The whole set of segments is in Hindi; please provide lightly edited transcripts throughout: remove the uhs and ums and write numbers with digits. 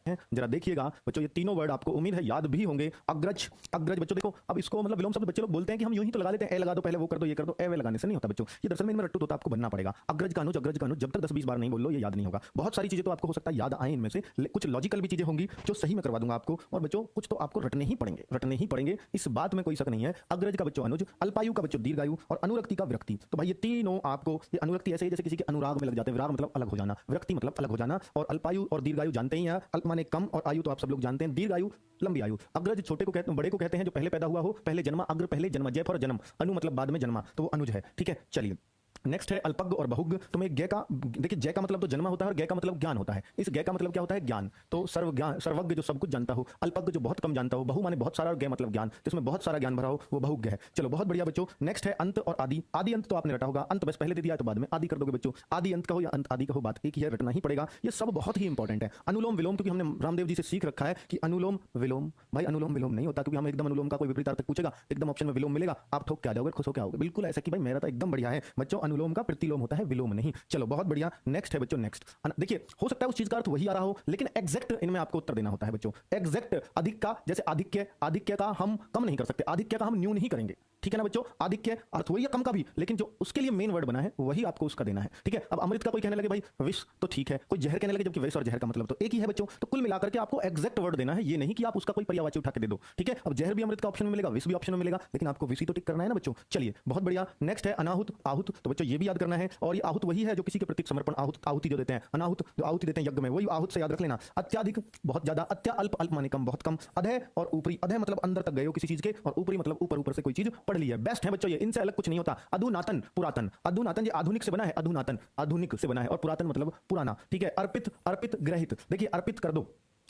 हैं, जरा देखिएगा बच्चों। ये तीनों वर्ड आपको उम्मीद है याद भी होंगे। अग्रज, अग्रज बच्चों देखो, अब इसको मतलब विलोम शब्द बच्चे लोग बोलते हैं कि हम यूं ही तो लगा देते हैं, ए लगा दो पहले, वो कर दो, ये कर दो। ए वे लगाने से नहीं होता बच्चों, ये दरअसल में इनमें रट्टू तोता आपको बनना पड़ेगा। अग्रज का अनुज, अग्रज का अनुज, जब तक 10-20 बार नहीं बोल लो ये याद नहीं होगा। बहुत सारी चीजें तो आपको हो सकता है याद आए इनमें से, कुछ लॉजिकल भी चीजें होंगी जो सही में करवा दूंगा आपको, और बच्चों कुछ तो आपको रटने ही पड़ेंगे, रटने ही पड़ेंगे, इस बात में कोई शक नहीं है। अग्रज का बच्चों अनुज, अल्पायु का बच्चों दीर्घायु, और अनुरक्ति का विरक्ति। तो भाई ये तीनों आपको, ये अनुरक्ति ऐसे ही जैसे किसी के अनुराग में लग जाते हैं, विराग मतलब अलग हो जाना, विरक्ति मतलब अलग हो जाना, और अल्पायु और दीर्घायु जानते ही हैं, अल्प माने कम और आयु तो आप सब लोग जानते हैं, दीर्घायु लंबी आयु। अग्रज छोटे को कहते हैं, बड़े को कहते हैं जो पहले पैदा हुआ हो, पहले जन्मा, अग्र पहले जन्मा, जय फॉर जन्म, अनु मतलब बाद में जन्मा, तो वो अनुज है। ठीक है, चलिए नेक्स्ट है अल्पज्ञ और बहुज्ञ। तो मैं गे का, देखिए जय का मतलब तो जन्म होता है और गे का मतलब ज्ञान होता है। इस गे का मतलब क्या होता है? ज्ञान। तो सर्व ज्ञान, सर्वज्ञ जो सब कुछ जानता हो, अल्पज्ञ जो बहुत कम जानता हो, बहु माने बहुत सारा, और गे मतलब ज्ञान जिसमें बहुत सारा ज्ञान भरा हो, वो बहुज्ञ है। चलो बहुत बढ़िया बच्चों। नेक्स्ट है अंत और आदि। आदि अंत तो आपने रटा होगा, अंत बस पहले दे दिया तो बाद में आदि कर दोगे बच्चों। आदि अंत का हो या अंत आदि का हो, बात एक ही है, रटना ही पड़ेगा। ये सब बहुत ही इंपॉर्टेंट है। अनुलोम विलोम, क्योंकि हमने रामदेव जी से सीख रखा है कि अनुलोम विलोम, भाई अनुलोम विलोम नहीं होता, क्योंकि हम एकदम अनुलोम का कोई विपरीत अर्थ पूछेगा, एकदम ऑप्शन में विलोम मिलेगा, आप ठोक के आ जाओगे, खुश होकर आओगे, बिल्कुल ऐसा कि भाई मेरा तो एकदम बढ़िया है बच्चों। अनुलोम का प्रतिलोम होता है, विलोम नहीं। चलो बहुत बढ़िया। नेक्स्ट है बच्चों, नेक्स्ट देखिए, हो सकता है उस चीज का अर्थ वही आ रहा हो, लेकिन एग्जैक्ट इनमें आपको उत्तर देना होता है बच्चों। एग्जैक्ट अधिक का, जैसे आधिक्य, आधिक्य का हम कम नहीं कर सकते, आधिक्य का हम न्यून नहीं करेंगे, ठीक है ना बच्चों। आधिक्य अर्थ वही है कम का भी, लेकिन जो उसके लिए मेन वर्ड बना है वही आपको उसका देना है, ठीक है। अब अमृत का कोई कहने लगे भाई विष, तो ठीक है, कोई जहर कहने लगे, जबकि विष और जहर का मतलब तो एक ही है बच्चों। तो कुल मिलाकर के आपको एग्जैक्ट वर्ड देना है, ये नहीं कि आप उसका कोई पर्यायवाची उठा के दे दो, ठीक है। अब जहर भी अमृत का ऑप्शन में मिलेगा, विष भी ऑप्शन में मिलेगा, लेकिन आपको विष ही तो टिक करना है ना बच्चों। चलिए बहुत बढ़िया। नेक्स्ट है अनाहुत, आहूत। तो बच्चों ये भी याद करना है, और ये आहूत वही है जो किसी के प्रति समर्पण, आहुति जो देते हैं, अनाहुत जो आहुति देते हैं यज्ञ में, वही आहूत से याद रख लेना। अत्याधिक बहुत ज्यादा, अत्या अल्प, अल्प माने कम बहुत कम, अधय और ऊपरी, अधय मतलब अंदर तक गए हो किसी चीज के, और ऊपरी मतलब ऊपर ऊपर से कोई चीज पढ़ ली है, बेस्ट है बच्चों ये, इनसे अलग कुछ नहीं होता। अधुनातन, पुरातन, अधुनातन ये आधुनिक से बना है, अधुनातन आधुनिक से बना है, और पुरातन मतलब पुराना, ठीक है। अर्पित, अर्पित ग्रहित, देखिए अर्पित कर दो,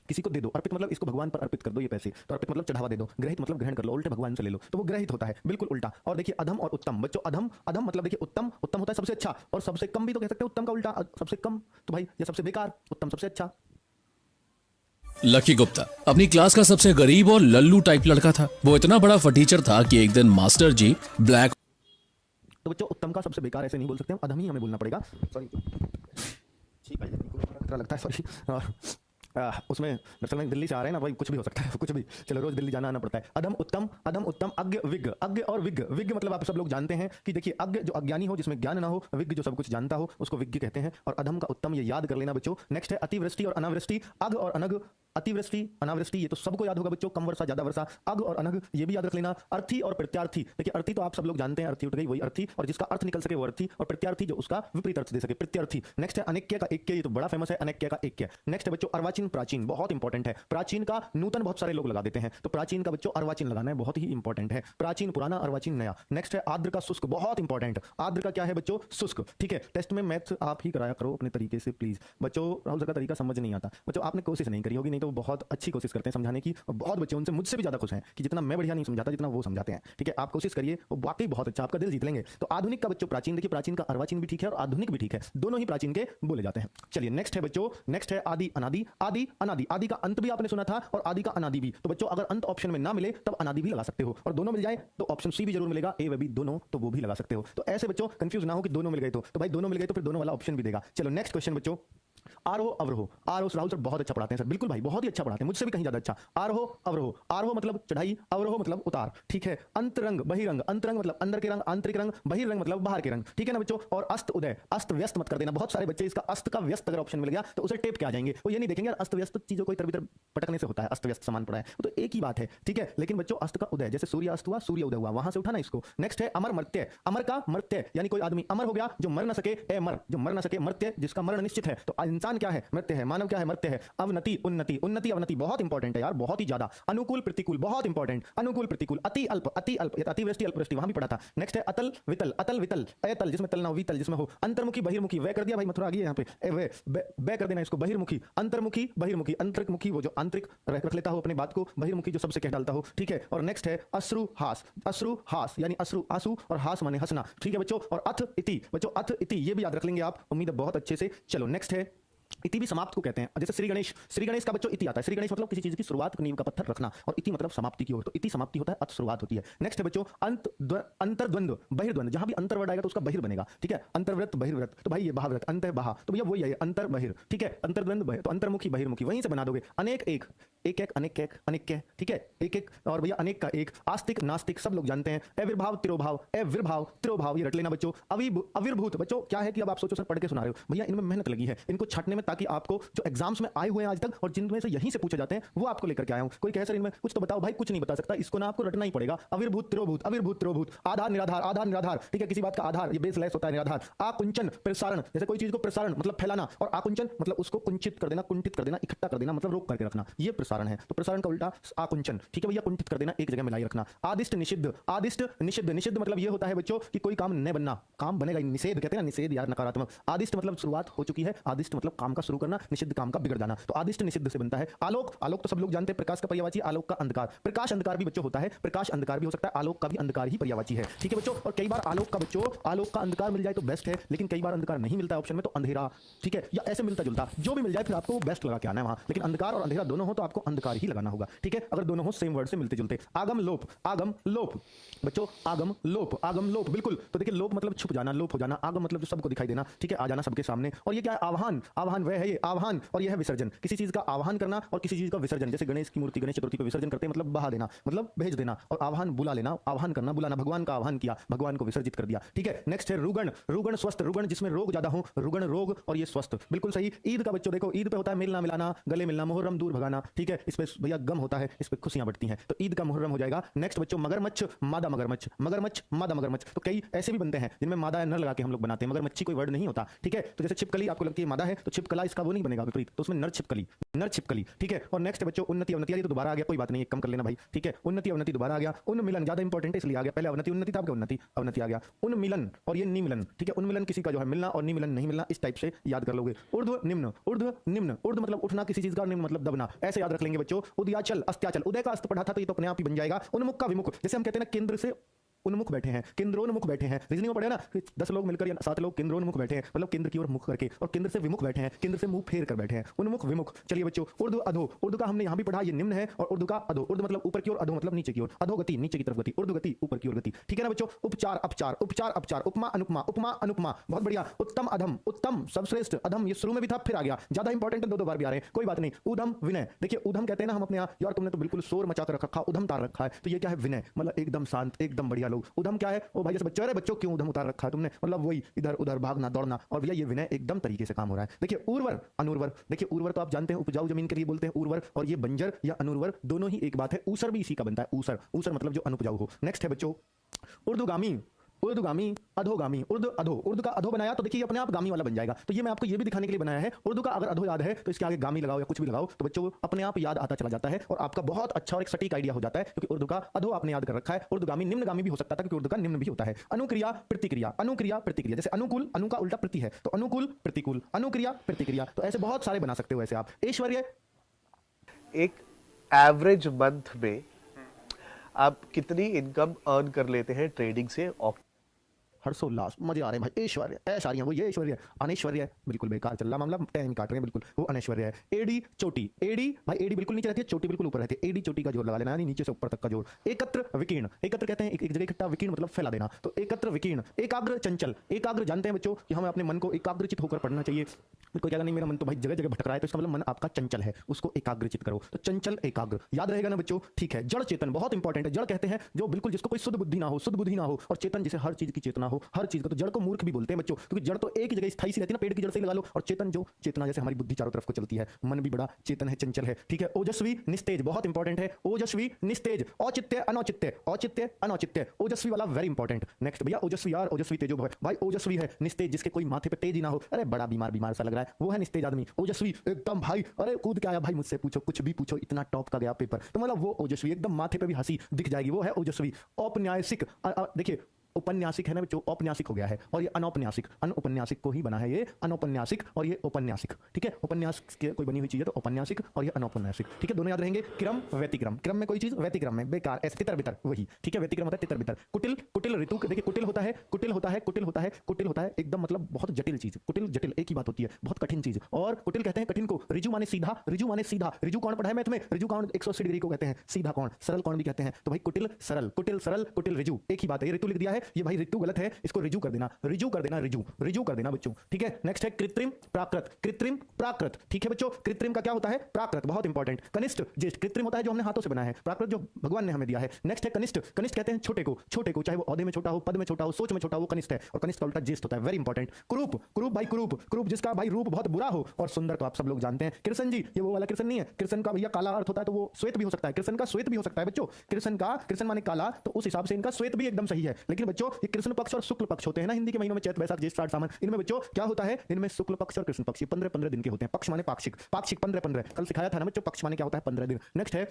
किसी को दे दो, अर्पित मतलब इसको भगवान पर अर्पित कर दो ये पैसे, तो अर्पित मतलब चढ़ावा दे दो, ग्रहित मतलब ग्रहण कर लो, उल्टे भगवान से ले लो, तो वो ग्रहित होता है, बिल्कुल उल्टा। और देखिए अधम और उत्तम बच्चों, अधम, अधम मतलब देखिए उत्तम, उत्तम होता है सबसे अच्छा, और सबसे कम भी तो कह सकते हैं उत्तम का उल्टा, सबसे कम, तो भाई ये सबसे बेकार, उत्तम सबसे अच्छा। लकी गुप्ता अपनी क्लास का सबसे गरीब और लल्लू टाइप लड़का था। वो इतना बड़ा फटीचर था कि एक दिन मास्टर जी ब्लैक, तो बच्चों उत्तम का सबसे बेकार ऐसे नहीं बोल सकते हम, अधम ही हमें बोलना पड़ेगा। सॉरी, ठीक है, खतरा लगता है, सॉरी। उसमें दरअसल में दिल्ली से आ रहे हैं ना भाई, कुछ भी हो सकता है, कुछ भी। चलो रोज दिल्ली जाना आना पड़ता है। अधम उत्तम, अधम उत्तम, अज्ञ विज्ञ, अज्ञ और विज्ञ। विज्ञ मतलब आप सब लोग जानते हैं कि देखिए अज्ञ जो अज्ञानी हो, जिसमें ज्ञान ना हो, विज्ञ जो सब कुछ जानता हो, उसको विज्ञ कहते हैं। और अधम का उत्तम ये याद कर लेना बच्चों। नेक्स्ट है अतिवृष्टि और अनावृष्टि। अग और अनग, अतिवृष्टि अनावृष्टि ये तो सबको याद होगा बच्चों, कम वर्षा ज्यादा वर्षा। अग और अनग ये भी याद रख लेना। अर्थी और प्रत्यार्थी, देखिए अर्थी तो आप सब लोग जानते हैं, अर्थी उठ गई वही अर्थी, और जिसका अर्थ निकल सके वो अर्थी, और प्रत्यार्थी जो उसका विपरीत अर्थ दे सके, प्रत्यार्थी। नेक्स्ट है अनेक्य का एक्य, ये तो बड़ा फेमस है, अनेक्य का एक्य। नेक्स्ट है बच्चों अर्वाचीन, प्राचीन, बहुत इंपॉर्टेंट है। प्राचीन का नूतन बहुत सारे लोग लगा देते हैं, तो प्राचीन का बच्चों अर्वाचीन लगाना है, बहुत ही इंपॉर्टेंट है। प्राचीन पुराना, अर्वाचीन नया। नेक्स्ट है आर्द्र का शुष्क, बहुत इंपॉर्टेंट। आर्द्र का क्या है बच्चों? शुष्क, ठीक है। टेस्ट में मैथ्स आप ही कराया करो अपने तरीके से प्लीज बच्चों। राहुल सर का तरीका समझ नहीं आता बच्चों, आपने कोशिश नहीं करी होगी, नहीं तो बहुत अच्छी कोशिश करते हैं समझाने की, और बहुत बच्चे उनसे मुझसे भी ज्यादा खुश हैं कि जितना मैं बढ़िया नहीं समझाता जितना वो समझाते हैं, ठीक है। आप कोशिश करिए, वो वाकई बहुत अच्छा, आपका दिल जीत लेंगे। तो आधुनिक का बच्चों प्राचीन, देखिए प्राचीन का अर्वाचीन भी ठीक है और आधुनिक भी ठीक है, दोनों ही प्राचीन के बोले जाते हैं। चलिए नेक्स्ट है बच्चों, नेक्स्ट है आदि अनादि। आदि अनादि, आदि का अंत भी आपने सुना था और आदि का अनादि भी। तो बच्चों अगर अंत ऑप्शन में ना मिले तब अनादि भी लगा सकते हो, और दोनों मिल जाए तो ऑप्शन सी भी जरूर मिलेगा, ए व बी दोनों, तो वो भी लगा सकते हो। तो ऐसे बच्चों कंफ्यूज ना हो कि दोनों मिल गए तो भाई दोनों मिल गए तो फिर दोनों वाला ऑप्शन भी देगा। चलो नेक्स्ट क्वेश्चन बच्चों, आरोह अवरोह। आरोह राहुल सर बहुत अच्छा पढ़ाते हैं सर, बिल्कुल भाई बहुत ही अच्छा पढ़ाते हैं, मुझसे भी कहीं ज्यादा अच्छा। आरोह अवरोह, आरोह मतलब चढ़ाई, अवरोह मतलब उतार, ठीक है। अंतरंग बहिरंग, अंतरंग मतलब अंदर के रंग, आंतरिक रंग, बहिरंग मतलब बाहर के रंग, ठीक है ना बच्चों। और अस्त उदय, अस्त व्यस्त मत कर देना, बहुत सारे बच्चे इसका अस्त का व्यस्त अगर ऑप्शन मिल गया तो उसे टेप के आ जाएंगे, वो ये नहीं देखेंगे यार अस्त व्यस्त चीजों को इधर उधर पटकने से होता है, अस्त व्यस्त समान पड़ा है, वो तो एक ही बात है, ठीक है। लेकिन बच्चों अस्त का उदय, जैसे सूर्य अस्त हुआ सूर्य उदय हुआ, वहां से उठाना इसको। नेक्स्ट है अमर मर्त्य। अमर का मर्त्य यानी कोई आदमी अमर हो गया जो मर ना सके, ए मर जो मर ना सके, मर्त्य जिसका मरण निश्चित है। तो इंसान क्या है? मर्त्य है। मानव क्या है? मर्त्य है। अवनति उन्नति, उन्नति अवनति बहुत इंपॉर्टेंट है यार, बहुत ही ज्यादा। अनुकूल प्रतिकूल बहुत इंपॉर्टेंट, अनुकूल प्रतिकूल। अति अल्प, अति अल्प, अतिवृष्टि अल्पवृष्टि वहां भी पढ़ा था। नेक्स्ट है अतल वितल, अतल वितल, अतल जिसमें तल ना हो, वितल जिसमें हो। अंतर्मुखी बहिर्मुखी, वे कर दिया भाई, मथुरा आ गई यहाँ पे, वे वे कर देना इसको। बहिर्मुखी, अंतर्मुखी बहिर्मुखी, अंतर्मुखी वो जो आंतरिक रख लेता हो अपनी बात को, बहिर्मुखी जो सबसे कह डालता हो, ठीक है। और नेक्स्ट है अश्रु हास, अश्रु हास यानी अश्रु आंसू, और हास माने हंसना, ठीक है बच्चों। और अथ इति बच्चों, अथ इति ये भी याद रख लेंगे आप, उम्मीद है बहुत अच्छे से। चलो नेक्स्ट है इति भी समाप्त को कहते हैं। जैसे श्री गणेश का बच्चों इति आता है। श्री गणेश मतलब किसी चीज की शुरुआत, नींव का पत्थर रखना, और इति मतलब समाप्ति की ओर। तो इति समाप्ति होता है, अत शुरुआत होती है। नेक्स्ट है बच्चों अंतर्द्वंद्व बहिर्द्वंद्व। जहां भी अंतर वर्ड आएगा तो उसका बहिर बनेगा, ठीक है। अंतर्व्रत बहिर्व्रत, तो भाई ये बाहव्रत, अंत है बाहा, तो भैया वही है अंतर बहिर, ठीक है। अंतर्द्वंद्व बहिर, तो अंतर्मुखी बहिर्मुखी, वहीं से बना दोगे। अनेक एक, एक एक अनेक एक अनेक के, ठीक है। एक एक और भैया अनेक का एक। आस्तिक नास्तिक सब लोग जानते हैं। अविर्भाव तिरोभाव, अविर्भाव तिरोभाव ये रट लेना बच्चों। अविर्भूत बच्चों क्या है कि अब आप सोचो सर पढ़ के सुना रहे हो, भैया इनमें मेहनत लगी है इनको छाटने में, ताकि आपको जो एग्जाम्स में आए हुए हैं आज तक और जिनमें से यहीं से पूछे जाते हैं वो आपको लेकर के आया हूं। कोई कहे सर इनमें कुछ तो बताओ, भाई कुछ नहीं बता सकता, इसको ना आपको रटना ही पड़ेगा। अविर्भूत तिरोभूत, अविर्भूत तिरोभूत, आधार निराधार, आधार निराधार, ठीक है। किसी बात का आधार ये बेस लेस होता है, निराधार। आकुंचन प्रसारण, जैसे कोई चीज को प्रसारण मतलब फैलाना, और आकुंचन मतलब उसको कुंचित कर देना, कुंठित कर देना, इकट्ठा कर देना, मतलब रोक करके रखना, ये प्रसारण है। तो प्रसारण का उल्टा आकुंचन, ठीक है भैया, कुंठित कर देना, एक जगह मिलाई रखना। आदिष्ट निषिद्ध, आदिष्ट निषिद्ध, निषिद्ध मतलब ये होता है बच्चों कि कोई काम न बनना, काम बनेगा, निषेध कहते हैं ना, निषेध यार नकारात्मक। आदिष्ट मतलब शुरुआत हो चुकी है, आदिष्ट मतलब काम का शुरू करना, निषिद्ध काम का बिगड़ जाना। तो आदिष्ट निषिद्ध से बनता है। आलोक, आलोक तो सब लोग जानते हैं, प्रकाश का पर्यायवाची, आलोक का अंधकार। प्रकाश अंधकार भी बच्चों होता है, प्रकाश अंधकार भी हो सकता है, आलोक का भी अंधकार ही पर्यायवाची है, ठीक है बच्चों। और कई बार आलोक का बच्चों, आलोक का अंधकार मिल जाए तो बेस्ट है, लेकिन कई बार अंधकार नहीं मिलता है ऑप्शन में, तो अंधेरा, ठीक है, या ऐसे मिलता जुलता जो भी मिल जाए फिर आपको बेस्ट लगा के आना है वहां। लेकिन अंधकार और अंधेरा दोनों हो तो आपको अंधकार ही लगाना होगा, ठीक है, अगर दोनों हो सेम वर्ड से मिलते जुलते। आगम लोप, आगम लोप बच्चों, आगम लोप, आगम लोप, बिल्कुल। तो देखिए लोप मतलब छुप जाना, लोप हो जाना, आगम मतलब जो सबको दिखाई देना, ठीक है, आ जाना सबके सामने। और ये क्या है? आह्वान, आह्वान वह है ये आह्वान, और ये है विसर्जन, किसी चीज का आह्वान करना और किसी चीज का विसर्जन। जैसे गणेश की मूर्ति गणेश चतुर्थी पे विसर्जन करते हैं, मतलब बहा देना, मतलब भेज देना। और आह्वान बुला लेना, आह्वान करना, बुलाना, भगवान का आह्वान किया, भगवान को विसर्जित कर दिया, ठीक है। नेक्स्ट है रुगण, रुगण स्वस्थ, रुगण जिसमें रोग ज्यादा हो, रुगण रोग, और ये स्वस्थ, बिल्कुल सही। ईद का बच्चों देखो, ईद पे होता है मिलना मिलाना, गले मिलना, मुहर्रम दूर भगाना, ठीक है, इस पे भैया गम होता है, इस पे खुशियां बढ़ती हैं, तो ईद का मुहर्रम हो जाएगा। नेक्स्ट बच्चों मगरमच्छ, मादा मगरमच्छ, मगरमच्छ मादा मगरमच्छ। तो कई ऐसे भी बनते हैं जिनमें मादा या नर लगा के हम लोग बनाते हैं, मगरमच्छी कोई वर्ड नहीं होता, ठीक है। तो जैसे छिपकली आपको लगती है मादा है, तो छिपकला इसका वो नहीं बनेगा विपरीत, तो उसमें नर छिपकली, नर छिपकली, ठीक है। और नेक्स्ट बच्चों उन्नति अवनति, ये तो दोबारा आ गया, कोई बात नहीं, कम कर लेना भाई, ठीक है। उन्नति अवनति दोबारा आ गया। उन्मिलन ज्यादा इंपॉर्टेंट है इसलिए आ गया, पहले अवनति उन्नति था, आपका उन्नति अवनति आ गया। उन्मिलन और ये निमिलन, ठीक है। उन्मिलन किसी का जो है मिलना, और निमिलन नहीं मिलना, इस टाइप से याद कर लोगे। ऊर्ध्व निम्न, ऊर्ध्व निम्न, ऊर्ध्व मतलब उठना किसी चीज का, निम्न मतलब दबना, ऐसे याद रख लेंगे बच्चों। उदयाचल अस्त्याचल, उदय का अस्त पढ़ा था तो ये तो अपने आप ही बन जाएगा। उन्मुख का विमुख, जैसे हम कहते हैं ना केंद्र से उन्मुख बैठे हैं, केंद्रोन्मुख बैठे हैं, रीजनिंग में पढ़े ना, 10 लोग मिलकर या 7 लोग केंद्रोन्मुख बैठे हैं, मतलब केंद्र की ओर मुख करके, और केंद्र से विमुख बैठे हैं, केंद्र से मुंह फेर कर बैठे हैं, उन्मुख विमुख। चलिए बच्चों ऊर्ध्व अधो, ऊर्ध्व का हमने यहां भी पढ़ा, ये निम्न है, और ऊर्ध्व का अधो, ऊर्ध्व मतलब ऊपर की ओर, अधो मतलब नीचे की ओर, अधो गति नीचे की तरफ गति, ऊर्ध्व गति ऊपर की ओर गति, ठीक है ना बच्चों। उपचार अपचार, उपचार अपचार, उपमा अनुपमा, उपमा अनुपमा, बहुत बढ़िया। उत्तम अधम, उत्तम सर्वश्रेष्ठ, अधम ये शुरू में भी था फिर आ गया, ज्यादा इंपॉर्टेंट है, 2 बार भी आ रहे हैं, कोई बात नहीं। उधम विनय, देखिए उधम कहते हैं ना हम अपने यहाँ, यार तुमने तो बिल्कुल शोर मचा कर रखा, उधम तार रखा है, तो ये क्या है? विनय, मतलब एकदम शांत, एकदम बढ़िया लोग। उधम क्या है? ओ भाई जैसे बच्चों, अरे बच्चों क्यों उधम उतार रखा है तुमने, मतलब वही इधर उधर भागना दौड़ना। और भैया ये विनय एकदम तरीके से काम हो रहा है। देखिए उर्वर अनुर्वर, देखिए उर्वर तो आप जानते हैं उपजाऊ जमीन के लिए बोलते हैं उर्वर, और ये बंजर या अनुर्वर दोनों ही एक बात है। ऊसर भी इसी का बनता है, ऊसर, ऊसर मतलब जो अनुपजाऊ हो। नेक्स्ट है बच्चों ऊर्ध्वगामी, ऊर्ध्वगामी अधोगामी, ऊर्ध्व अधो, ऊर्ध्व का अधो बनाया तो देखिए अपने आप गामी वाला बन जाएगा। तो ये मैं आपको ये भी दिखाने के लिए बनाया है, ऊर्ध्व का अगर अधो याद है तो इसके आगे गामी लगाओ या कुछ भी लगाओ तो बच्चों अपने आप याद आता चला जाता है, और आपका बहुत अच्छा और एक सटीक आइडिया हो जाता है, क्योंकि ऊर्ध्व का अधो आपने याद कर रखा है। ऊर्ध्वगामी निम्नगामी भी हो सकता था, क्योंकि ऊर्ध्व का निम्न भी होता है। अनुक्रिया प्रतिक्रिया, अनुक्रिया प्रतिक्रिया, जैसे अनुकूल, अनु का उल्टा प्रति है, तो अनुकूल प्रतिकूल, अनुक्रिया प्रतिक्रिया, तो ऐसे बहुत सारे बना सकते हो ऐसे आप। ऐश्वर्य, एक एवरेज मंथ में आप कितनी इनकम अर्न कर लेते हैं ट्रेडिंग से? हर्षोल्लास, मजे आ रहे हैं भाई। ऐश्वर्य, ऐश्वर्य वो ये ऐश्वर्य, अनैश्वर्य बिल्कुल बेकार चल रहा मामला, टाइम काट रहे हैं बिल्कुल, वो अनैश्वर्य है। एडी चोटी, एडी भाई एडी बिल्कुल नीचे रहती है, चोटी बिल्कुल ऊपर रहती है। एडी चोटी का जोर लगा लेना, यानी नीचे से ऊपर तक का जोर। एकत्र विकीर्ण, एकत्र कहते हैं एक जगह इकट्ठा, विकीर्ण मतलब फैला देना, तो एकत्र विकीर्ण। एकाग्र चंचल, एकाग्र जानते हैं बच्चों कि हमें अपने मन को एकाग्रचित होकर पढ़ना चाहिए। कोई कहता नहीं मेरा मन तो भाई जगह जगह भटक रहा है, तो इसका मतलब मन आपका चंचल है, उसको एकाग्रचित करो। तो चंचल एकाग्र याद रहेगा ना बच्चों, ठीक है। जड़ चेतन बहुत इंपॉर्टेंट है। जड़ कहते हैं जो बिल्कुल जिसको कोई शुद्ध बुद्धि ना हो, शुद्ध बुद्धि ना हो, और चेतन जिसे हर चीज की चेतना हो, हर चीज का। तो जड़ को मूर्ख भी बोलते हैं बच्चों, क्योंकि जड़ तो एक ही जगह स्थायी सी रहती है ना, पेड़ की जड़ से ही लगा लो। और चेतन जो चेतना जैसे हमारी बुद्धि चारों तरफ को चलती है, मन भी बड़ा चेतन है, चंचल है, ठीक है। ओजस्वी निस्तेज बहुत इंपॉर्टेंट है, ओजस्वी निस्तेज। औचित्य अनौचित्य, औचित्य अनौचित्य, ओजस्वी वाला वेरी इंपॉर्टेंट। नेक्स्ट भैया ओजस्वी, यार ओजस्वी तेजो भाई ओजस्वी है। निस्तेज जिसके कोई माथे पे तेज ही ना हो, अरे बड़ा बीमार बीमार सा लग रहा है, वो है निस्तेज आदमी। ओजस्वी एकदम भाई, अरे कूद के आया भाई, मुझसे पूछो कुछ भी पूछो, इतना टॉप का गया पेपर, तो मतलब वो ओजस्वी, एकदम माथे पे भी हंसी दिख जाएगी, वो है ओजस्वी। औपन्यासिक, देखिए उपन्यासिक है ना बच्चों, औपन्यासिक हो गया है, और ये अनौपन्यासिक, अनउपन्यासिक को ही बना है ये अनौपन्यासिक, और ये औपन्यासिक, ठीक है। उपन्यास के कोई बनी हुई चीज है तो औपन्यासिक, और ये अनौपन्यासिक, ठीक है। दोनों याद रहेंगे। क्रम व्यतिक्रम, क्रम में कोई चीज, व्यतिक्रम में बेकार, ऐसे तितर बितर, वही, ठीक है। व्यतिक्रम होता है तितर बितर। कुटिल, कुटिल ऋतु, देखिए कुटिल होता है, कुटिल होता है, कुटिल होता है, कुटिल होता है एकदम मतलब बहुत जटिल चीज, कुटिल जटिल एक ही बात होती है, बहुत कठिन चीज। और कुटिल कहते हैं कठिन को। ऋजु माने सीधा, ऋजु माने सीधा, ऋजु कौन पढ़ा है मैथ में, ऋजु कौन 180 डिग्री को कहते हैं, सीधा कौन, सरल कौन भी कहते हैं। तो भाई कुटिल सरल, कुटिल सरल, कुटिल ऋजु एक ही बात है। ये ऋतु लिख दिया है, ये भाई ऋतु गलत है, इसको ऋजु कर देना, ऋजु कर देना, ऋजु, ऋजु कर देना बच्चों, ठीक है। नेक्स्ट है कृत्रिम प्राकृत, कृत्रिम प्राकृत, ठीक है बच्चों। कृत्रिम का क्या होता है, प्राकृत, बहुत इंपॉर्टेंट। कनिष्ठ ज्येष्ठ, कृत्रिम होता है जो हमने हाथों से बनाया है, प्राकृत जो भगवान ने हमें दिया है। नेक्स्ट है कनिष्ठ, कनिष्ठ कहते हैं छोटे को, छोटे को, चाहे वो औहदे में छोटा हो, पद में छोटा हो, सोच में छोटा हो, कनिष्ठ है। और कनिष्ठ का उल्टा ज्येष्ठ होता है, वेरी इंपॉर्टेंट। कुरूप, कुरूप भाई कुरूप, कुरूप जिसका भाई रूप बहुत बुरा हो और सुंदर तो आप सब लोग जानते हैं। कृष्ण जी, ये वो वाला कृष्ण नहीं है, कृष्ण का भैया काला अर्थ होता है तो वो श्वेत भी हो सकता है, कृष्ण का श्वेत भी हो सकता है बच्चों। कृष्ण का, कृष्ण माने काला, तो उस हिसाब से इनका श्वेत भी एकदम सही है। लेकिन बच्चों ये कृष्ण पक्ष और शुक्ल पक्ष होते हैं ना हिंदी के महीनों में, चैत वैशाख ज्येष्ठ श्राद्ध सावन, इनमें बच्चों क्या होता है, इनमें शुक्ल पक्ष और कृष्ण पक्ष 15-15 दिन के होते हैं। पक्ष माने पाक्षिक, पाक्षिक 15-15, कल सिखाया था ना बच्चों, पक्ष माने क्या होता है 15 दिन। नेक्स्ट है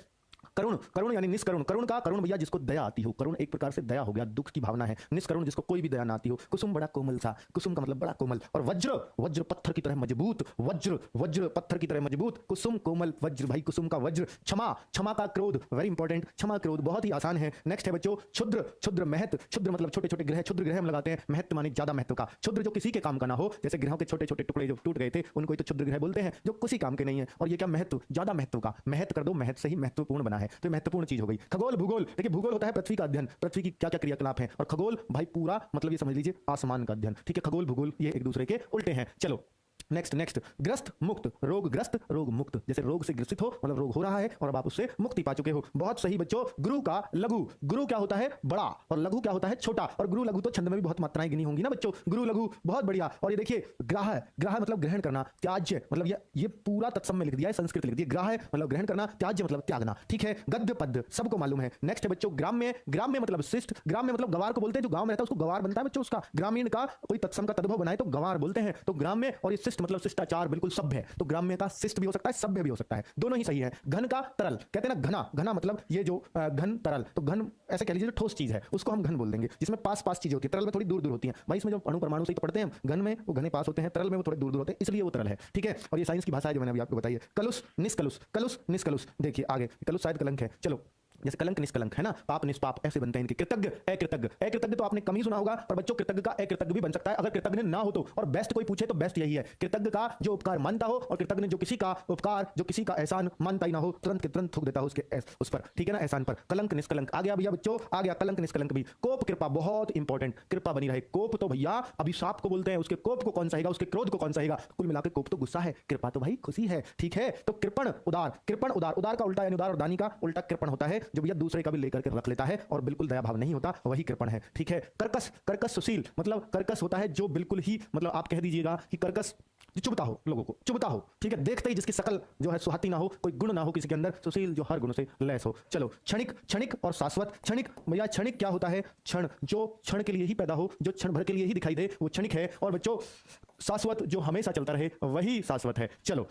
करुण, करुण यानी निष्करुण, करुण का, करुण भैया जिसको दया आती हो, करुण एक प्रकार से दया हो गया, दुख की भावना है। निष्करुण जिसको कोई भी दया ना आती हो। कुसुम बड़ा कोमल सा, कुसुम का मतलब बड़ा कोमल। और वज्र, वज्र पत्थर की तरह मजबूत, वज्र, वज्र पत्थर की तरह मजबूत, कुसुम कोमल वज्र, भाई कुसुम का वज्र। क्षमा, क्षमा का क्रोध, वेरी इंपॉर्टेंट, क्षमा क्रोध बहुत ही आसान है। नेक्स्ट है बच्चों क्षुद्र, क्षुद्र महत, क्षुद्र मतलब छोटे छोटे ग्रह, क्षुद्र ग्रह हम लगाते हैं, महत्व माने ज्यादा महत्व का। क्षुद्र जो किसी के काम का ना हो, जैसे ग्रहों के छोटे छोटे टुकड़े जो टूट गए थे उनको ही तो क्षुद्र ग्रह बोलते हैं, जो किसी काम के नहीं है। और ये क्या महत्व, ज्यादा महत्व का, महत कर दो, महत से ही महत्वपूर्ण बना है, तो महत्वपूर्ण चीज हो गई। खगोल भूगोल, देखिए भूगोल होता है पृथ्वी का अध्ययन, पृथ्वी की क्या क्या क्रियाकलाप है, और खगोल भाई पूरा मतलब ये समझ लीजिए आसमान का अध्ययन, ठीक है। खगोल भूगोल ये एक दूसरे के उल्टे हैं। चलो नेक्स्ट, नेक्स्ट ग्रस्त मुक्त, रोग ग्रस्त रोग मुक्त, जैसे रोग से ग्रसित हो मतलब रोग हो रहा है और अब आप उससे मुक्ति पा चुके हो, बहुत सही बच्चों। गुरु का लघु, गुरु क्या होता है बड़ा और लघु क्या होता है छोटा, और गुरु लघु तो छंद में भी बहुत मात्राएं गिनी होंगी ना बच्चों, गुरु लघु बहुत बढ़िया। और ये देखिए ग्राह, ग्राह मतलब ग्रहण करना, त्याज्य मतलब ये पूरा तत्सम में लिख दिया है, संस्कृत लिख दिया, ग्राह मतलब ग्रहण करना, त्याज्य मतलब त्यागना, ठीक है। गद्य पद्य सबको मालूम है। नेक्स्ट है बच्चों ग्राम्य, ग्राम्य मतलब शिष्ट, ग्राम्य मतलब गवार को बोलते हैं, जो गांव में रहता है उसको गवार बनता है बच्चों, उसका ग्रामीण का कोई तत्सम का तद्भव बनाए तो गवार बोलते हैं। तो ग्राम्य, और ये शिष्ट मतलब शिष्टाचार, बिल्कुल सभ्य है, तो ग्राम्य का शिष्ट भी हो सकता है, सभ्य भी हो सकता है, दोनों ही सही है। घन का तरल, कहते हैं ना घना, घना मतलब ये जो घन तरल, तो घन ऐसे कह लीजिए जो ठोस चीज है उसको हम घन बोल देंगे, जिसमें पास पास चीजें होती है, तरल में थोड़ी दूर दूर होती है भाई, इसमें जो अणु परमाणु से तो पढ़ते हैं हम, घन में वो घने पास होते हैं, तरल में वो थोड़े दूर दूर होते हैं, इसलिए वो तरल है, ठीक है। और ये साइंस की भाषा है जो मैंने अभी आपको बताई है। कलुष निष्कलुष, कलुष निष्कलुष, देखिए आगे कलुष शायद कलंक है, चलो जैसे कलंक निष्कलंक है ना, पाप निष्पाप ऐसे बनते हैं इनके। कृतज्ञ अकृतज्ञ, अकृतज्ञ तो आपने कम ही सुना होगा, पर बच्चों कृतज्ञ का अकृतज्ञ भी बन सकता है अगर कृतज्ञ ना हो तो। और बेस्ट कोई पूछे तो बेस्ट यही है, कृतज्ञ का जो उपकार मानता हो और कृतज्ञ जो किसी का उपकार, जो किसी का एहसान मानता ही ना हो, तुरंत के तुरंत थूक देता हो उसके उस पर, ठीक है ना, एहसान पर। कलंक निष्कलंक आ गया भैया बच्चों, आ गया कलंक निष्कलंक भी। कोप कृपा बहुत इंपॉर्टेंट, कृपा बनी रहे। कोप तो भैया अभिशाप को बोलते हैं, उसके कोप को कौन सहेगा, उसके क्रोध को कौन सहेगा, कुल मिलाकर कोप तो गुस्सा है, कृपा तो भाई खुशी है, ठीक है। तो कृपण उदार, कृपण उदार, उदार का उल्टा यानी उदार और दानी का उल्टा कृपण होता है, जो भैया दूसरे का भी लेकर के रख लेता है और बिल्कुल दया भाव नहीं होता, वही कृपण है, ठीक है। कर्कश, कर्कश सुशील मतलब कर्कश होता है जो बिल्कुल ही मतलब आप कह दीजिएगा कि कर्कश जो चुभता हो, लोगों को चुभता हो, ठीक है, देखते ही जिसकी शकल जो है सुहाती ना हो, कोई गुण ना हो किसी के अंदर, सुशील जो हर गुण से लैस हो। चलो क्षणिक, क्षणिक और शाश्वत। क्षणिक भैया क्षणिक क्या होता है, क्षण जो क्षण के लिए ही पैदा हो, जो क्षण भर के लिए ही दिखाई दे वो क्षणिक है, और बच्चों शाश्वत जो हमेशा चलता रहे वही शाश्वत है। चलो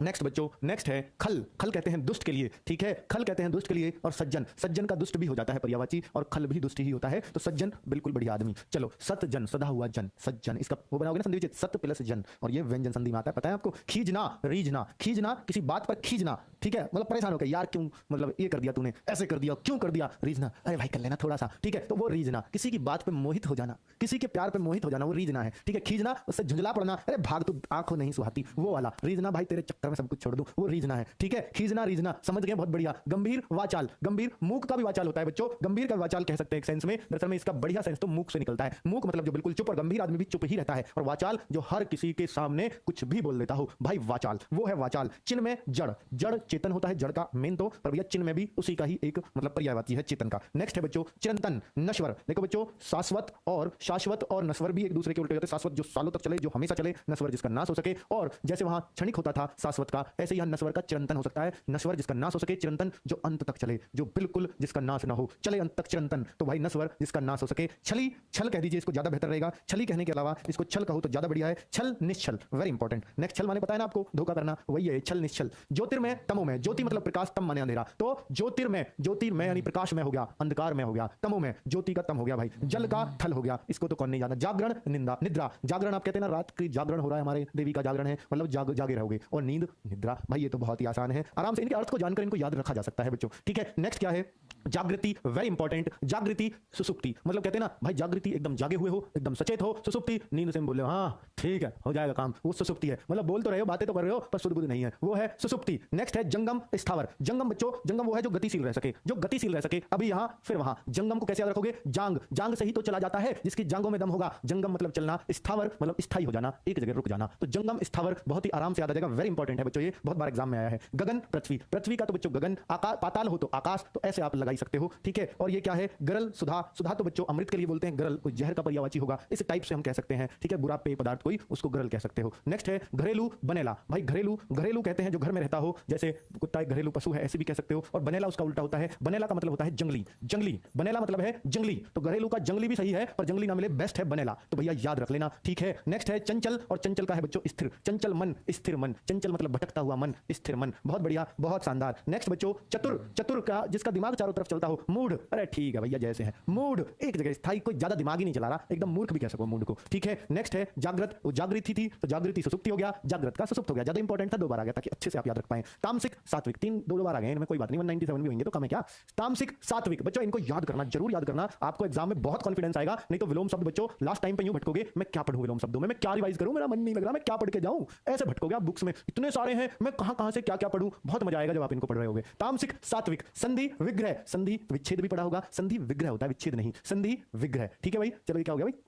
नेक्स्ट बच्चों, नेक्स्ट है खल, खल कहते हैं दुष्ट के लिए, ठीक है, खल कहते हैं दुष्ट के लिए। और सज्जन, सज्जन का दुष्ट भी हो जाता है पर्यायवाची, और खल भी दुष्ट ही होता है, तो सज्जन बिल्कुल बढ़िया आदमी। चलो सतजन, सदा हुआ जन, सज्जन, इसका वो बनाओगे ना संधि विच्छेद, सत प्लस जन, और ये व्यंजन संधि में आता है, पता है आपको। खींचना, रीझना, खींचना किसी बात पर खींचना, ठीक है, मतलब परेशान होकर यार क्यों मतलब ये कर दिया तूने, ऐसे कर दिया, क्यों कर दिया, रीझना, अरे भाई कर लेना थोड़ा सा, ठीक है, तो वो रीझना, किसी की बात पर मोहित हो जाना, किसी के प्यार पर मोहित हो जाना, वो रीझना है, ठीक है। खींचना उससे झुंझला पड़ना, अरे भाग तू आंखों नहीं सुहाती, वो वाला रीझना, भाई तेरे चक्कर में सब कुछ छोड़ दूं, वो रीझना है, ठीक है। खींचना रीझना समझ गए, बहुत बढ़िया। गंभीर वाचाल, गंभीर मूक का भी वाचाल होता है बच्चों, गंभीर का वाचाल कह सकते हैं एक सेंस में, दरअसल में इसका बढ़िया सेंस तो मूक से निकलता है। मूक मतलब जो बिल्कुल चुप, और गंभीर आदमी भी चुप ही रहता है, और वाचाल जो हर किसी के सामने कुछ भी बोल देता हो, भाई वाचाल वो है वाचाल। चिन्ह में जड़, जड़ चेतन होता है, जड़ का मेन तो, पर भैया चिन्ह में भी उसी का ही एक मतलब पर्यायवाची है चेतन का। नेक्स्ट है बच्चों चिरंतन, नश्वर। देखो बच्चों शाश्वत और शाश्वत और नश्वर भी एक दूसरे के उल्टे होते हैं। शाश्वत जो सालों तक चले, जो हमेशा चले, नश्वर जिसका नाश हो सके, और जैसे वहां क्षणिक होता था शाश्वत का, ऐसे यहां नश्वर का चिरंतन हो सकता है। नश्वर जिसका नाश हो सके, चिरंतन जो अंत तक चले, जो बिल्कुल जिसका नाश ना हो, चले अंत तक चिरंतन, तो भाई नश्वर जिसका नाश हो सके। छली, छल कह दीजिए, इसको ज्यादा बेहतर रहेगा, छली कहने के अलावा इसको छल कहो तो ज्यादा बढ़िया है। छल निश्छल, वेरी इंपॉर्टेंट। नेक्स्ट छल माने पता है ना आपको, धोखा करना, वही है छल निश्छल। ज्योतिर्मय तमो, तमोमय, ज्योति मतलब प्रकाश, तम माने अंधेरा, तो ज्योतिर्मय, ज्योतिर्मय यानी प्रकाशमय हो गया, अंधकारमय हो गया। तमोमय, ज्योति का तम हो गया भाई, जल का थल हो गया, इसको तो कौन नहीं जाना। जागरण, निंदा, निद्रा, जागरण आप कहते हैं ना, रात की जागरण हो रहा है, हमारे देवी का जागरण है, मतलब जागे रहोगे। और नींद, निद्रा, भाई ये तो बहुत ही आसान है, आराम से इनके अर्थ को जानकर इनको याद रखा जा सकता है बच्चों। ठीक है, नेक्स्ट क्या है, जागृति, वेरी इंपॉर्टेंट। जागृति, सुसुप्ति, मतलब कहते हैं ना भाई जागृति एकदम जागे हुए हो, एकदम सचेत हो, सुसुप्ति नींद से बोल रहे हो, हाँ ठीक है हो जाएगा काम, वो सुसुप्ति है, मतलब बोल तो रहे हो, बातें तो कर रहे हो पर सुध बुध नहीं है, वो है सुसुप्ति। नेक्स्ट है जंगम, स्थावर। जंगम बच्चों, जंगम वो है जो गतिशील रह सके, जो गतिशील रह सके, अभी यहां फिर वहां। जंगम को कैसे याद रखोगे, जांग, जांग से ही तो चला जाता है, जिसकी जांगों में दम होगा। जंगम मतलब चलना, स्थावर मतलब स्थायी हो जाना, एक जगह रुक जाना, तो जंगम स्थावर बहुत ही आराम से याद आ जाएगा, वेरी इंपॉर्टेंट है बच्चों, ये बहुत बार एग्जाम में आया है। गगन, पृथ्वी, पृथ्वी का तो बच्चों गगन, आकाश, पाताल हो तो आकाश, तो ऐसे आप लगाई सकते हो। ठीक है, और ये क्या है, गरल, सुधा, सुधा तो बच्चों अमृत के लिए बोलते हैं, गरल कोई जहर का पर्यायवाची होगा, इस टाइप से हम कह सकते हैं। ठीक है, बुरा पेय पदार्थ कोई, उसको गरल कह सकते हो। नेक्स्ट है घरेलू, बनेला, भाई घरेलू, घरेलू कहते हैं जो घर में रहता हो, जैसे कुत्ता एक घरेलू पशु है, ऐसे भी कह सकते हो। और बनेला उसका उल्टा होता है, बनेला का मतलब होता है जंगली, जंगली, बनेला मतलब है जंगली, तो घरेलू का जंगली भी सही है, पर जंगली ना मिले बेस्ट है बनेला, तो भैया याद रख लेना। ठीक है, नेक्स्ट है चंचल, और चंचल का है बच्चों स्थिर, चंचल मन, स्थिर मन, चंचल मतलब भटकता हुआ मन, स्थिर मन, बहुत बढ़िया, बहुत शानदार। नेक्स्ट बच्चों चतुर, चतुर का जिसका दिमाग चारों तरफ चलता हो, मूढ़, अरे ठीक है भैया जैसे है, मूढ़ एक जगह स्थायी, कोई ज्यादा दिमाग ही नहीं चला रहा, एकदम मूर्ख भी कह सको मूढ़ को। ठीक है, नेक्स्ट है जागृत, वो जागृति थी तो जागृति सुसुप्ति हो गया, जागृत का सुसुप्त हो गया, ज्यादा इंपॉर्टेंट था, दो बार आ गया ताकि अच्छे से आप याद रख पाएं। तामसिक, सात्विक, तीन दो बार आ गए इनमें, कोई बात नहीं, 197 भी होंगे तो कम है क्या। तामसिक, सात्विक, बच्चों इनको याद करना, जरूर याद करना, आपको एग्जाम में बहुत कॉन्फिडेंस आएगा, नहीं तो विलोम शब्द बच्चों लास्ट टाइम पे यूं भटकोगे, मैं क्या पढ़ूं विलोम शब्दों में, मैं क्या रिवाइज करूं, मेरा मन नहीं लग रहा, मैं क्या पढ़ के जाऊं, ऐसे भटकोगे आप बुक्स में, इतने सारे हैं, मैं कहां से क्या क्या पढ़ूं, बहुत मजा आएगा जब आप इनको पढ़ रहे होगे। तामसिक, सात्विक, संधि, विग्रह, संधि विच्छेद भी पढ़ा होगा, संधि विग्रह होता है, विच्छेद नहीं, संधि विग्रह। ठीक है भाई, चलो ये क्या हो गया भाई,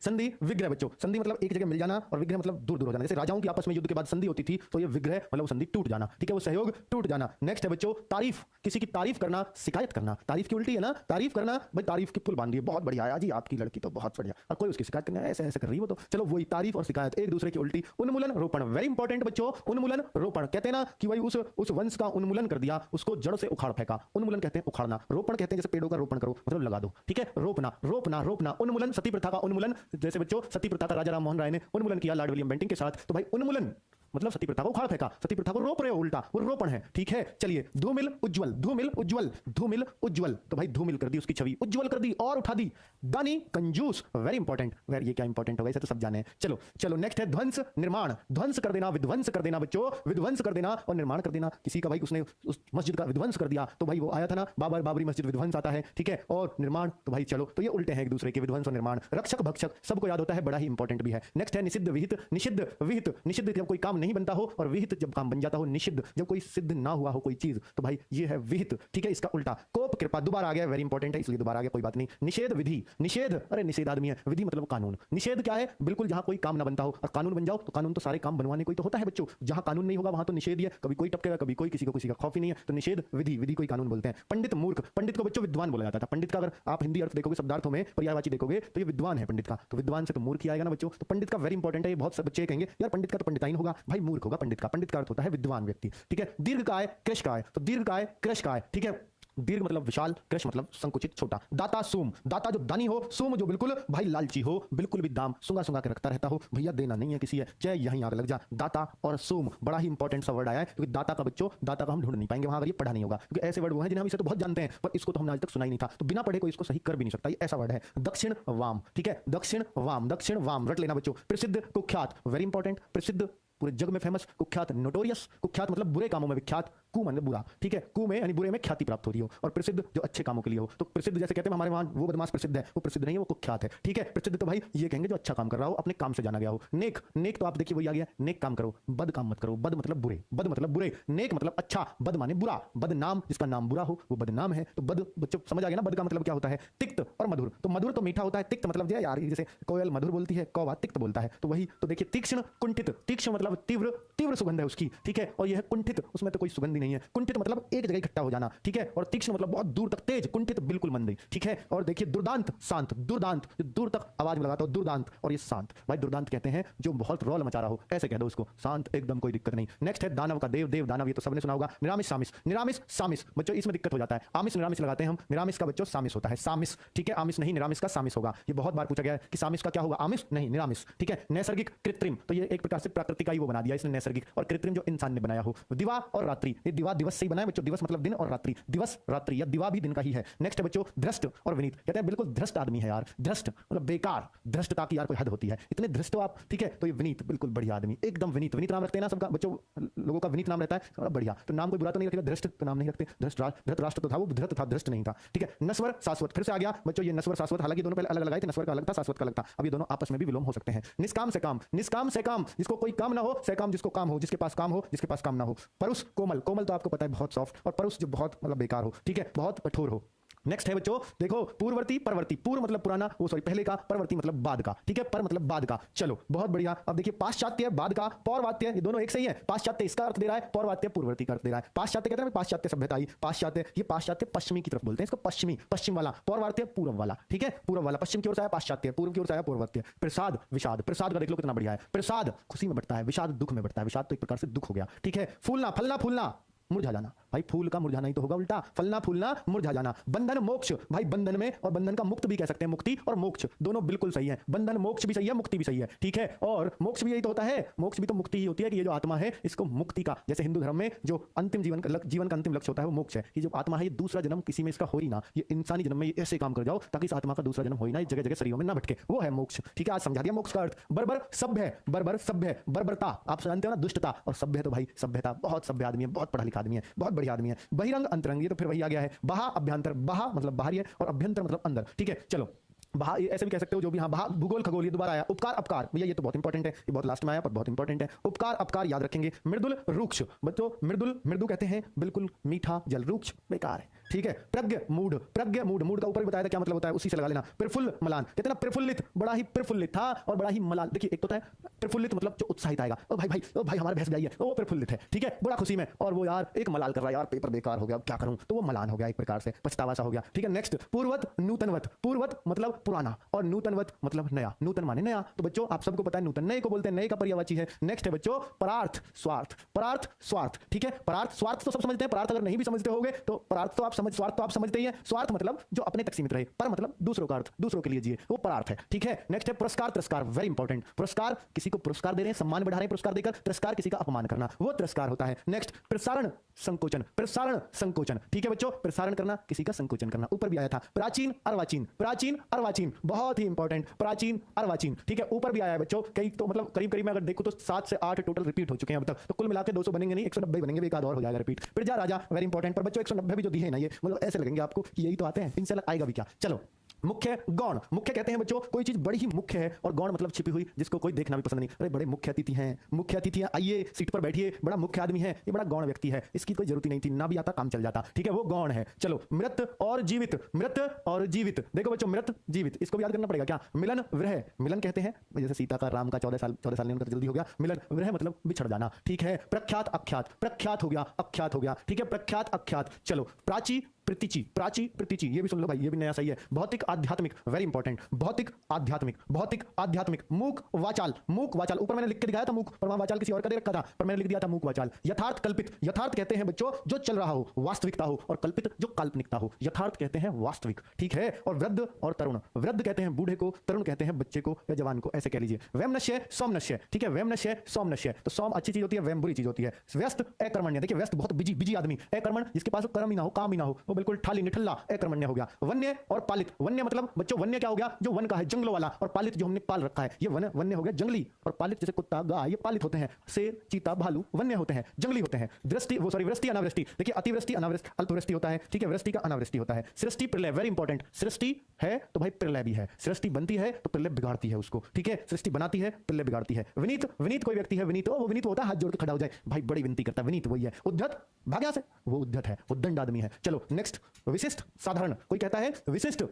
संधि विग्रह बच्चों, संधि मतलब एक जगह मिल जाना, और विग्रह मतलब दूर दूर हो जाना, जैसे राजाओं की आपस में युद्ध के बाद संधि होती थी, तो ये विग्रह मतलब वो संधि टूट जाना। ठीक है, वो सहयोग टूट जाना। नेक्स्ट है बच्चों तारीफ, किसी की तारीफ करना, शिकायत करना, तारीफ की उल्टी है ना, तारीफ करना, भाई तारीफ की पुल बांधी है, बहुत बढ़िया है जी आपकी लड़की तो बहुत बढ़िया, और कोई उसकी शिकायत करना ऐसे ऐसे कर रही है, वो तो चलो वही तारीफ और शिकायत एक दूसरे की उल्टी। उन्मूलन, रोपण, वेरी इंपॉर्टेंट बच्चों, उन्मूलन, रोपण कहते हैं ना कि भाई उस वंश का उन्मूलन कर दिया, उसको जड़ से उखाड़ फेंका, उन्मूलन कहते हैं उखाड़ना, रोपण कहते हैं जैसे पेड़ों का रोपण करो, मतलब लगा दो। ठीक है, रोपना, रोपना, रोपना, उन्मूलन, सती प्रथा का उन्मूलन, जैसे बच्चों सती प्रथा का राजा राम मोहन राय ने उन्मूलन किया लॉर्ड विलियम बेंटिंग के साथ, तो भाई उन्मूलन मतलब सती प्रथा को उखाड़ फेंका, सती प्रथा को रोप रहे हो उल्टा, वो रोपण है। ठीक है, चलिए धूमिल, उज्जवल, धूमिल, उज्जवल, धूमिल, उज्जवल, तो भाई धूमिल कर दी उसकी छवि, उज्जवल कर दी और उठा दी। दानी, कंजूस, वेरी इंपॉर्टेंट, वेरी ये क्या इंपॉर्टेंट होगा, इसे तो सब जाने हैं। चलो चलो नेक्स्ट है ध्वंस, निर्माण, ध्वंस कर देना, विध्वंस कर देना बच्चों, विध्वंस कर देना और निर्माण कर देना, किसी का भाई उसने उस मस्जिद का विध्वंस कर दिया, तो भाई वो आया था ना बाबरी मस्जिद विध्वंस आता है। ठीक है, और निर्माण, तो भाई चलो तो ये उल्टे हैं एक दूसरे के, विध्वंस और निर्माण। रक्षक, भक्षक, सबको याद होता है, बड़ा ही इंपॉर्टेंट भी है। नेक्स्ट है निषिद्ध, विहित, निषिद्ध, विहित, निषिद्ध जब कोई काम नहीं बनता हो, और विहित जब काम बन जाता हो, निषिद्ध जब कोई सिद्ध ना हुआ हो कोई चीज, तो भाई ये है विहित। ठीक है, इसका उल्टा। कोप, कृपा, दोबारा आ गया, वेरी इंपॉर्टेंट है इसलिए दोबारा आ गया, कोई बात नहीं। निषेध, विधि, निषेध, अरे निषेध आदमी है, विधि मतलब कानून, निषेध क्या है, बिल्कुल जहां कोई काम ना बनता हो, और कानून बन जाओ तो कानून तो सारे काम बनवाने कोई तो होता है बच्चों, जहां कानून नहीं होगा वहां तो निषेध है, कभी कोई टपकेगा कभी कोई, किसी को किसी का खौफ ही नहीं है, तो निषेध, विधि, विधि कोई कानून बोलते हैं। पंडित, मूर्ख, पंडित को बच्चों विद्वान बोला जाता था, पंडित का अगर आप हिंदी अर्थ देखोगे शब्दार्थों में पर्यायवाची देखोगे तो ये विद्वान है पंडित का, तो विद्वान से तो मूर्ख ही आएगा ना बच्चों, तो पंडित का वेरी इंपॉर्टेंट है, ये बहुत से बच्चे कहेंगे यार पंडित का तो पंडिताइन होगा, भाई मूर्ख होगा पंडित का, पंडित का अर्थ होता है विद्वान व्यक्ति। ठीक है, दीर्घकाय, कृशकाय, तो दीर्घकाय, कृशकाय। ठीक है, दीर्घ मतलब विशाल, कृश मतलब संकुचित छोटा। दाता, सूम, दाता जो दानी हो, सूम जो बिल्कुल भाई लालची हो, बिल्कुल भी दाम सुंगा सुंगा के रखता रहता हो, भैया देना नहीं है किसी है, चाहे यहीं आग लग जा। दाता और सूम बड़ा ही इंपॉर्टेंट सा वर्ड आया है, क्योंकि दाता का बच्चों, दाता का हम ढूंढ नहीं पाएंगे वहां अगर ये पढ़ा नहीं होगा, क्योंकि ऐसे वर्ड वो हैं जिन्हें हम इसे तो बहुत जानते हैं, पर इसको तो हमने आज तक सुना ही नहीं था, तो बिना पढ़े कोई इसको सही कर भी नहीं सकता, ये ऐसा वर्ड है। दक्षिण वाम, ठीक है, दक्षिण वाम, दक्षिण वाम रट लेना बच्चों। प्रसिद्ध, कुख्यात, वेरी इंपॉर्टेंट, प्रसिद्ध पूरे जग में फेमस, कुख्यात नोटोरियस, कुख्यात मतलब बुरे कामों में विख्यात, कु मतलब बुरा। ठीक है, कु में यानी बुरे में ख्याति प्राप्त हो रही हो, और प्रसिद्ध जो अच्छे कामों के लिए हो, तो प्रसिद्ध जैसे कहते हैं हमारे वहां वो बदमाश प्रसिद्ध है, वो प्रसिद्ध नहीं है, वो कुख्यात है। ठीक है, प्रसिद्ध तो भाई ये कहेंगे जो अच्छा काम कर रहा हो, अपने काम से जाना गया हो। नेक, नेक तो आप देखिए वही आ गया, नेक काम करो, बद काम मत करो, बद मतलब बुरे, बद मतलब बुरे, नेक मतलब अच्छा, बद माने बुरा, बदनाम जिसका नाम बुरा हो वो बदनाम है, तो बद बच्चों समझ आ गया ना, बद का मतलब क्या होता है, तिक्त और मधुर, तो मधुर तो मीठा होता है, तिक्त मतलब यार जैसे कोयल मधुर बोलती है, कौवा तिक्त बोलता है, तो वही, तो देखिए तीक्ष्ण, कुंठित, तीक्ष्ण मतलब तीव्र, तीव्र सुगंध है उसकी। ठीक है, और यह कुंठित, उसमें तो कोई सुगंध ही नहीं है, कुंठित मतलब एक जगह इकट्ठा हो जाना। ठीक है, और तीक्ष्ण मतलब बहुत दूर तक तेज, कुंठित बिल्कुल मंदी। ठीक है, और देखिए दुर्दांत, शांत, दुर्दांत जो दूर तक आवाज में लगाता हो, दुर्दांत, और ये शांत, भाई दुर्दांत कहते हैं जो बहुत रौल मचा रहा हो, ऐसे कह दो उसको, शांत एकदम कोई दिक्कत नहीं। नेक्स्ट है दानव का देव, देव दानव ये तो सबने सुना होगा। निरामिष, सामिस, निरामिष सामिस बच्चों इसमें दिक्कत हो जाता है, आमिष निरामिष लगाते हैं हम, निरामिष का बच्चों सामिस होता है, सामिस। ठीक है, आमिष नहीं निरामिष का सामिस होगा, ये बहुत बार पूछा गया है कि सामिस का क्या होगा, आमिष नहीं निरामिष। ठीक है, नैसर्गिक, कृत्रिम, तो ये एक प्रकार से प्रकृति का ही वो बना दिया इसने नैसर्गिक और कृत्रिम जो इंसान ने बनाया हो। दिवा और रात्रि, ये दिवा दिवस से ही बना है बच्चों, दिवस मतलब दिन और रात्रि, दिवस रात्रि या दिवा भी दिन का ही है। नेक्स्ट है बच्चों धृष्ट और विनीत, कहते हैं बिल्कुल धृष्ट आदमी है यार, धृष्ट मतलब बेकार, धृष्टता की यार कोई हद होती है, इतने धृष्ट हो आप, ठीक है। तो ये विनीत बिल्कुल बढ़िया आदमी, एकदम विनीत, विनीत नाम रखते हैं ना सबका बच्चों, लोगों का विनीत नाम रहता है, बड़ा बढ़िया। तो नाम कोई बुरा तो नहीं रखेगा, धृष्ट तो नाम नहीं रखते, धृतराष्ट्र तो था वो धृत था, धृष्ट नहीं था, ठीक है। नस्वर शाश्वत, फिर से आ गया बच्चों ये नस्वर शाश्वत, हालांकि दोनों पहले अलग अलग आए थे, नस्वर का अलग था, शाश्वत का अलग था, अब ये दोनों आपस में भी विलोम हो सकते हैं। निष्काम से काम, निष्काम से काम, जिसको कोई काम ना हो, से काम जिसको काम हो, जिसके पास काम हो, जिसके पास काम ना हो। परुष कोमल, कोमल तो आपको पता है बहुत सॉफ्ट, और परुष जो बहुत मतलब बेकार हो, ठीक है, बहुत कठोर हो। नेक्स्ट है बच्चों देखो पूर्ववर्ती परवर्ती, पूर्व मतलब पुराना, वो सॉरी पहले का, परवर्ती मतलब बाद का, ठीक है, पर मतलब बाद का। चलो बहुत बढ़िया। अब देखिए पाश्चात्य बाद का, पौर्वात्य, ये दोनों एक सही है। पाश्चात्य इसका अर्थ दे रहा है, पौर्वात्य पूर्ववर्ती का अर्थ दे रहा है। पाश्चात्य कहते हैं पाश्चात्य सभ्यता आई, पाश्चात्य, ये पाश्चात्य पश्चिमी की तरफ बोलते हैं इसको, पश्चिमी, पश्चिम वाला, पौर्वात्य पूर्व वाला, ठीक है, पूर्व वाला, पश्चिम की ओर से आया पाश्चात्य, पूर्व की ओर से आया पौर्वात्य। प्रसाद विषाद, प्रसाद का देख लो कितना बढ़िया है, प्रसाद खुशी में बढ़ता है, विषाद दुख में बढ़ता है, विषाद तो एक प्रकार से दुख हो गया, ठीक है। फूलना, फलना फूलना, मुरझा जाना, भाई फूल का मुरझाना ही तो होगा उल्टा, फलना फूलना मुरझा जाना। बंधन मोक्ष, भाई बंधन में, और बंधन का मुक्त भी कह सकते हैं, मुक्ति और मोक्ष दोनों बिल्कुल सही है, बंधन मोक्ष भी सही है, मुक्ति भी सही है, ठीक है। और मोक्ष भी यही तो होता है, मोक्ष भी तो मुक्ति ही होती है कि ये जो आत्मा है इसको मुक्ति का, जैसे हिंदू धर्म में जो अंतिम जीवन का अंतिम लक्ष्य होता है वो मोक्ष है, कि जो आत्मा है ये दूसरा जन्म किसी में इसका हो ही ना, ये इंसानी जन्म में ये ऐसे काम कर जाओ ताकि इस आत्मा का दूसरा जन्म हो ही ना, इस जगह जगह शरीरों में ना भटके, वो है मोक्ष, ठीक है। आज समझा दिया मोक्ष का अर्थ। बर्बर सभ्य, बर्बर सभ्य, बर्बरता आप जानते हो ना, दुष्टता, और सभ्य तो भाई सभ्यता, बहुत सभ्य आदमी है, बहुत पढ़ा लिखा आदमी है, बहुत बढ़िया आदमी है। बहिरंग अंतरंग, ये तो फिर वही आ गया है, बाहा अभ्यंतर, बाहा मतलब बाहरी है और अभ्यंतर मतलब अंदर, ठीक है। चलो बहा ऐसे भी कह सकते हो जो भी, हाँ बहा, भूगोल खगोल, ये दोबारा आया। उपकार अपकार, भैया ये तो बहुत इंपॉर्टेंट है, ये बहुत लास्ट में आया पर बहुत इंपॉर्टेंट है। उपकार अपकार याद रखेंगे। मृदुल रुक्ष, बच्चों मृदुल, मृदु कहते हैं बिल्कुल मीठा जल, रुक्ष बेकार है, ठीक है। प्रज्ञ मूड, प्रज्ञ मूड, मूड का ऊपर भी बताया था क्या मतलब होता है, उसी से लगा लेना। प्रफुल्ल मलान, कहते हैं ना प्रफुल्लित, बड़ा ही प्रफुल्लित था और बड़ा ही मलान, देखिए एक तो होता है प्रफुल्लित मतलब जो उत्साहित आएगा, ओ भाई भाई, ओ भाई हमारे भैंस गाई है, वो प्रफुल्लित है, ठीक है, बड़ा खुशी में, और वो यार एक मलाल कर रहा है, यार पेपर बेकार हो गया, क्या करूं, तो वो मलान हो गया, एक प्रकार से पछतावा सा हो गया, ठीक है। नेक्स्ट पूर्वत नूतनवत, पूर्वत मतलब पुराना और नूतनवत मतलब नया, नूतन माने नया, तो बच्चों आप सबको पता है नूतन नए को बोलते हैं, नए का पर्यायवाची है। नेक्स्ट है बच्चों परार्थ स्वार्थ, परार्थ स्वार्थ, ठीक है। परार्थ स्वार्थ तो सब समझते हैं, परार्थ अगर नहीं भी समझते होगे तो परार्थ तो आप समझ, स्वार्थ तो आप समझते ही हैं, स्वार्थ मतलब जो अपने तक सीमित रहे, पर मतलब दूसरों का अर्थ, दूसरों के लिए जिए, वो परार्थ है, ठीक है। नेक्स्ट है पुरस्कार तिरस्कार, वेरी इंपॉर्टेंट, पुरस्कार किसी को पुरस्कार दे रहे हैं, सम्मान बढ़ा रहे हैं पुरस्कार देकर, तिरस्कार किसी का अपमान करना, वो तिरस्कार होता है। नेक्स्ट प्रसारण संकोचन, प्रसारण संकोचन, ठीक है बच्चों, प्रसारण करना किसी का संकोचन करना, ऊपर भी आया था। प्राचीन अर्वाचीन, प्राचीन अर्वाचीन बहुत ही इंपॉर्टेंट, प्राचीन अर्वाचीन, ठीक है, ऊपर भी आया है बच्चों, कई तो मतलब करीब करीब में अगर देखो तो 7 से 8 टोटल रिपीट हो चुके हैं अब तक, तो कुल मिलाकर 200 बनेंगे नहीं, 190 बनेंगे, एक आध और हो जाएगा रिपीट। प्रजा राजा वेरी इंपॉर्टेंट, पर बच्चों 190 भी जो दिए ना ये मतलब ऐसे लगेंगे आपको कि यही तो आते हैं, इनसे आएगा भी क्या। चलो मुख्य गौण, मुख्य कहते हैं बच्चों कोई चीज बड़ी ही मुख्य है, और गौण मतलब छिपी हुई, जिसको कोई देखना भी पसंद नहीं, अरे बड़े मुख्य अतिथि हैं, मुख्य अतिथि हैं, आइए सीट पर बैठिए, बड़ा मुख्य आदमी है, ये बड़ा गौण व्यक्ति है, इसकी कोई जरूरत ही नहीं थी, ना भी आता काम चल जाता, ठीक है, वो गौण है। चलो मृत और जीवित, मृत और जीवित, देखो बच्चों मृत जीवित इसको भी याद करना पड़ेगा क्या। मिलन विरह, मिलन कहते हैं जैसे सीता का राम का 14 साल उनका जल्दी हो गया, मिलन विरह मतलब बिछड़ जाना, ठीक है। प्रख्यात अख्यात, प्रख्यात हो गया अख्यात हो गया, ठीक है, प्रख्यात अख्यात। चलो प्राची प्रतिचि, प्राची प्रतिचि, ये भी सुन लो भाई, ये भी नया सही है। भौतिक आध्यात्मिक वेरी इंपॉर्टेंट, भौतिक आध्यात्मिक, भौतिक आध्यात्मिक। मूक वाचाल, मूक वाचाल, ऊपर मैंने लिख के दिखाया था मूक, पर वहां वाचाल किसी और का दे रखा था, पर मैंने लिख दिया था मूक वाचाल। यथार्थ कल्पित, यथार्थ कहते हैं बच्चों जो चल रहा हो, वास्तविकता हो, और कल्पित जो काल्पनिकता हो, यथार्थ कहते हैं वास्तविक, ठीक है। और वृद्ध और तरुण, वृद्ध कहते हैं बूढ़े को, तरुण कहते हैं बच्चे को या जवान को, ऐसे कह लीजिए। वैमनश्य सोमनश्य, ठीक है, वैमनश्य सोमनश्य, तो सोम अच्छी चीज होती है, वैम बुरी चीज होती है। व्यस्त अकर्मण्य, देखिए व्यस्त बहुत बिजी, बिजी आदमी, अकर्मण जिसके पास कर्म ही ना हो, काम ही ना हो, वो बिल्कुल ठाली निठल्ला, अकर्मण्य हो गया। वन्य और पालित, वन्य मतलब बच्चों वन्य क्या हो गया, जो वन का है, जंगलों वाला, और पालित जो हमने पाल रखा है, ये वन वन्य हो गया जंगली, और पालित जैसे कुत्ता गाय ये पालित होते हैं, शेर चीता भालू वन्य होते हैं, जंगली होते हैं। दृष्टि वो सॉरी वृष्टि अनावृष्टि, देखिए अतिवृष्टि अनावृष्टि अल्पवृष्टि होता है, ठीक है, वृष्टि का अनावृष्टि होता है। सृष्टि प्रलय वेरी इंपॉर्टेंट, सृष्टि है तो भाई प्रलय भी है, सृष्टि बनती है तो प्रलय बिगाड़ती है उसको, ठीक है, सृष्टि बनाती है प्रलय बिगाड़ती है। विनीत, विनीत कोई व्यक्ति है, विनीत वो विनीत होता है हाथ जोड़ के खड़ा हो जाए, भाई बड़ी विनती करता है, विनीत वही है। उद्धत भाग्या से, वो उद्धत है, उद्दंड आदमी है। चलो नेक्स्ट विशिष्ट साधारण, कोई कहता है विशिष्ट,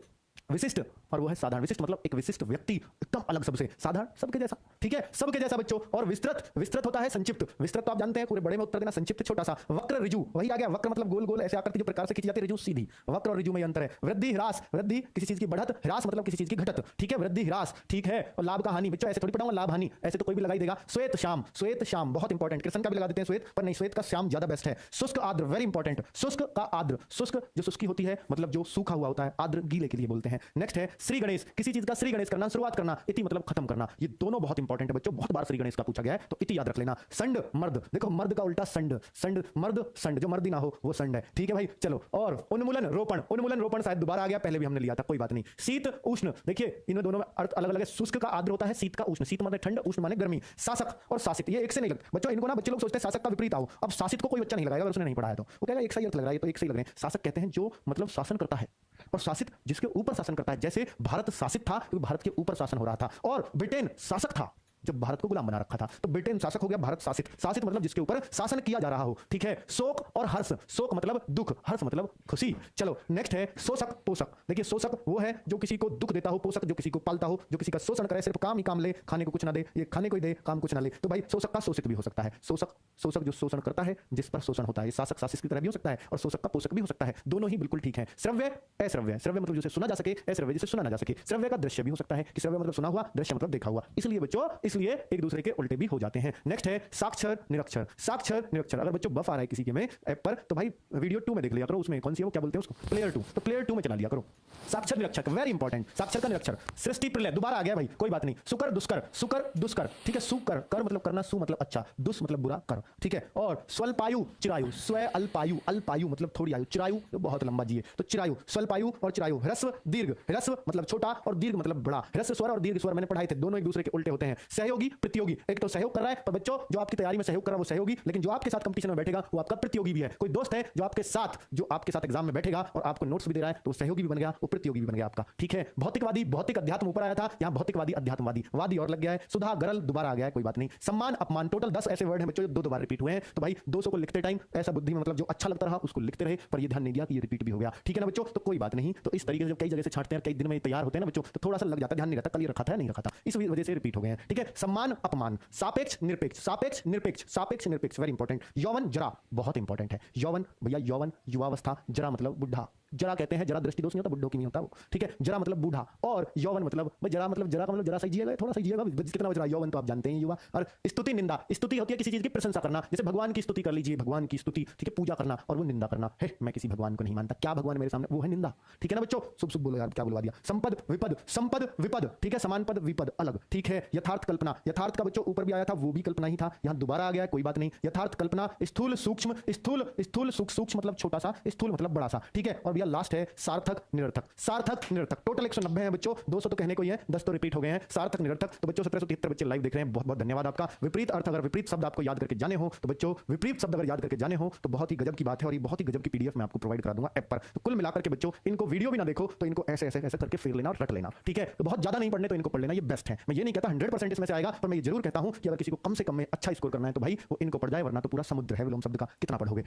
विशिष्ट और वो है साधारण, विशिष्ट मतलब एक विशिष्ट व्यक्ति एकदम अलग सबसे, साधारण सबके जैसा, ठीक है, सबके जैसा बच्चों। और विस्तृत, विस्तृत होता है संक्षिप्त, विस्तृत तो आप जानते हैं पूरे बड़े में उत्तर देना, संक्षिप्त छोटा सा। वक्र रिजु, वही आ गया, वक्र मतलब गोल गोल ऐसे आकृति जो प्रकार से खींची जाती है, रिजु सीधी, वक्र और रिजु में अंतर है। वृद्धि ह्रास, वृद्धि किसी चीज की बढ़त, ह्रास मतलब किसी चीज की घटत, ठीक है, वृद्धि ह्रास, ठीक है। और लाभ का हानि, बच्चों ऐसे थोड़ी पढ़ाऊंगा लाभ हानि, ऐसे तो कोई भी लगा ही देगा। श्वेत श्याम, श्वेत श्याम बहुत इंपॉर्टेंट, कृष्ण का भी लगा देते हैं श्वेत, पर नहीं श्वेत का श्याम ज्यादा बेस्ट है। शुष्क आर्द्र वेरी इंपॉर्टेंट, शुष्क का आर्द्र, शुष्क जो शुष्की होती है मतलब जो सूखा हुआ होता है, आर्द्र गीले के लिए बोलते हैं। हैं। नेक्स्ट है श्री गणेश, किसी चीज का श्री गणेश करना, शुरुआत करना, इति मतलब खत्म करना। ये दोनों बहुत इंपॉर्टेंट है बच्चों, बहुत बार श्री गणेश का पूछा गया है, तो इति याद रख लेना। संड मर्द, देखो मर्द का उल्टा संड, संड मर्द, संड जो मर्दी ना हो वो संड है, ठीक है भाई। चलो, और उन्मूलन रोपण, उन्मूलन रोपण शायद दोबारा आ गया, पहले भी हमने लिया था, कोई बात नहीं। शीत उष्ण, देखिए इन दोनों में अर्थ अलग अलग है। शुष्क का आर्द्र होता है, शीत का उष्ण, शीत माने ठंड, उष्ण माने गर्मी। शासक और शासित ये एक से नहीं लगता बच्चों, इनको ना बच्चे लोग सोचते हैं शासक का विपरीत आओ, अब शासित को कोई बच्चा नहीं लगाएगा अगर उसने नहीं पढ़ा है तो वो कहेगा एक सही अर्थ लग रहा है, तो एक सही लग रहे हैं। शासक कहते हैं जो मतलब शासन करता है, और शासित जिसके ऊपर शासन करता है। जैसे भारत शासित था क्योंकि भारत के ऊपर शासन हो रहा था, और ब्रिटेन शासक था जब भारत को गुलाम बना रखा था, तो ब्रिटेन शासक हो गया, भारत शासित। शासित मतलब जिसके ऊपर शासन किया जा रहा हो, ठीक है। शोक और हर्ष, शोक मतलब दुख, हर्ष मतलब खुशी। चलो नेक्स्ट है शोषक पोषक, देखिए शोषक वो है जो किसी को दुख देता हो, पोषक जो किसी को पालता हो, जो किसी का शोषण करे, सिर्फ काम ही काम ले, खाने को कुछ ना दे, ये खाने को ही दे, काम कुछ ना ले। तो भाई शोषक का शोषित भी हो सकता है। शोषक, शोषक जो शोषण करता है, जिस पर शोषण होता है, शासक शासित की तरह भी हो सकता है, और शोषक का पोषक भी हो सकता है, दोनों ही बिल्कुल ठीक है। श्रव्य अश्रव्य, श्रव्य मतलब जिसे सुना जा सके, अश्रव्य जिसे सुना ना जा सके। श्रव्य का दृश्य भी हो सकता है कि श्रव्य मतलब सुना हुआ, दृश्य मतलब देखा हुआ, इसलिए बच्चों इसलिए एक दूसरे के उल्टे भी हो जाते हैं। नेक्स्ट है साक्षर निरक्षर, साक्षर निरक्षर। अगर बच्चों बफ आ रहा है किसी के में ऐप पर, तो भाई वीडियो 2 में देख लिया करो, उसमें कौन सी है वो, क्या बोलते हैं उसको, प्लेयर 2, तो प्लेयर 2 में चला लिया करो। साक्षर निरक्षर वेरी इंपॉर्टेंट, साक्षर का निरक्षर। सृष्टि प्रलय दोबारा आ गया भाई, कोई बात नहीं। सुकर दुष्कर, सुकर दुष्कर, ठीक है। सुकर, कर मतलब करना, सु मतलब अच्छा, दुष् मतलब बुरा, कर, ठीक है। और स्वल्पायु चिरायु, स्व अल्पायु, अल्पायु मतलब थोड़ी आयु, चिरायु तो बहुत लंबा जिए, तो चिरायु, स्वल्पायु और चिरायु। ह्रस्व दीर्घ, ह्रस्व मतलब छोटा और दीर्घ मतलब बड़ा। ह्रस्व स्वर और दीर्घ स्वर मैंने पढ़ाए थे, दोनों एक दूसरे के उल्टे होते हैं। सहयोगी प्रतियोगी, एक तो सहयोग कर रहा है, पर बच्चों जो आपकी तैयारी में सहयोग कर रहा है वो सहयोगी, लेकिन जो आपके साथ कंपटीशन में बैठेगा वो आपका प्रतियोगी भी है। कोई दोस्त है जो आपके साथ एग्जाम में बैठेगा और आपको नोट्स भी दे रहा है, तो वो सहयोगी भी बन गया, वो प्रतियोगी भी बन गया आपका, ठीक है। भौतिकवादी, भौतिक अध्यात्म ऊपर आया था, यहाँ भौतिकवादी अध्यात्मवादी, वादी और लग गया है। सुधा गरल दोबारा आ गया है, कोई बात नहीं। सम्मान अपमान, टोटल 10 ऐसे वर्ड हैं बच्चों जो 2 बार रिपीट हुए हैं, तो भाई 200 को लिखते टाइम ऐसा बुद्धि में मतलब जो अच्छा लगता रहा उसको लिखते रहे, पर ये ध्यान नहीं दिया कि ये रिपीट भी हो गया, ठीक है ना बच्चों। तो कोई बात नहीं, तो इस तरीके से जब कई जगह से छांटते हैं, कई दिन में तैयार होते हैं ना बच्चों, तो थोड़ा सा लग जाता है, ध्यान नहीं रहता कल ये रखा था नहीं रखा था, इस वजह से रिपीट हो गए हैं, ठीक है। सम्मान अपमान, सापेक्ष निरपेक्ष, सापेक्ष निरपेक्ष, सापेक्ष निरपेक्ष वेरी इंपॉर्टेंट। यौवन जरा बहुत इंपॉर्टेंट है। यौवन भैया, यौवन युवावस्था, जरा मतलब बुढ़ा, जरा कहते हैं, जरा दृष्टि दोष नहीं होता, बुड्ढों की नहीं होता वो, ठीक है। जरा मतलब बूढ़ा, और यौवन मतलब जरा मतलब जरा का मतलब जरा सही जिएगा, थोड़ा सही जिएगा, कितना बच रहा है। यौवन तो आप जानते हैं युवा। और स्तुति निंदा, स्तुति होती है किसी चीज की प्रशंसा करना, जैसे भगवान की स्तुति कर लीजिए, भगवान की स्तुति, ठीक है, पूजा करना, और वो निंदा करना है, मैं किसी भगवान को नहीं मानता, क्या भगवान मेरे सामने, वो है निंदा, ठीक है ना बच्चों। शुभ शुभ बोलो यार, क्या बुलवा दिया। संपद विपद, संपद विपद, ठीक है, समान पद विपद अलग, ठीक है। यथार्थ कल्पना, यथार्थ का बच्चों ऊपर भी आया था, वो भी कल्पना ही था, यहाँ दोबारा आ गया, कोई बात नहीं। यथार्थ कल्पना, स्थूल सूक्ष्म, स्थूल स्थूल सूक्ष्म मतलब छोटा सा, स्थूल मतलब बड़ा सा, ठीक है। और भैया लास्ट है सार्थक निरर्थक, सार्थक निरर्थक। टोटल 190 है बच्चों, 200 तो कहने को ही है, 10 तो रिपीट हो गए हैं। सार्थक निरर्थक, तो बच्चों 1773 बच्चे लाइव देख रहे हैं, बहुत बहुत धन्यवाद आपका। विपरीत अर्थ, अगर विपरीत शब्द आपको याद करके जाने हो तो बच्चों, विपरीत शब्द अगर याद करके जाने हो तो बहुत ही गजब की बात है, और ये बहुत ही गजब की पीडीएफ मैं आपको प्रोवाइड करा दूंगा ऐप पर। तो कुल मिलाकर के बच्चों इनको वीडियो भी ना देखो तो इनको ऐसे ऐसे ऐसे करके फेर लेना और रट लेना, ठीक है। तो बहुत ज्यादा नहीं पढ़ने तो इनको पढ़ लेना, ये बेस्ट है। मैं ये नहीं कहता 100% इसमें से आएगा, पर मैं ये जरूर कहता हूं कि अगर किसी को कम से कम में अच्छा स्कोर करना है तो भाई वो इनको पढ़ जाए, वरना तो पूरा समुद्र है विलोम शब्द का, कितना पढ़ोगे।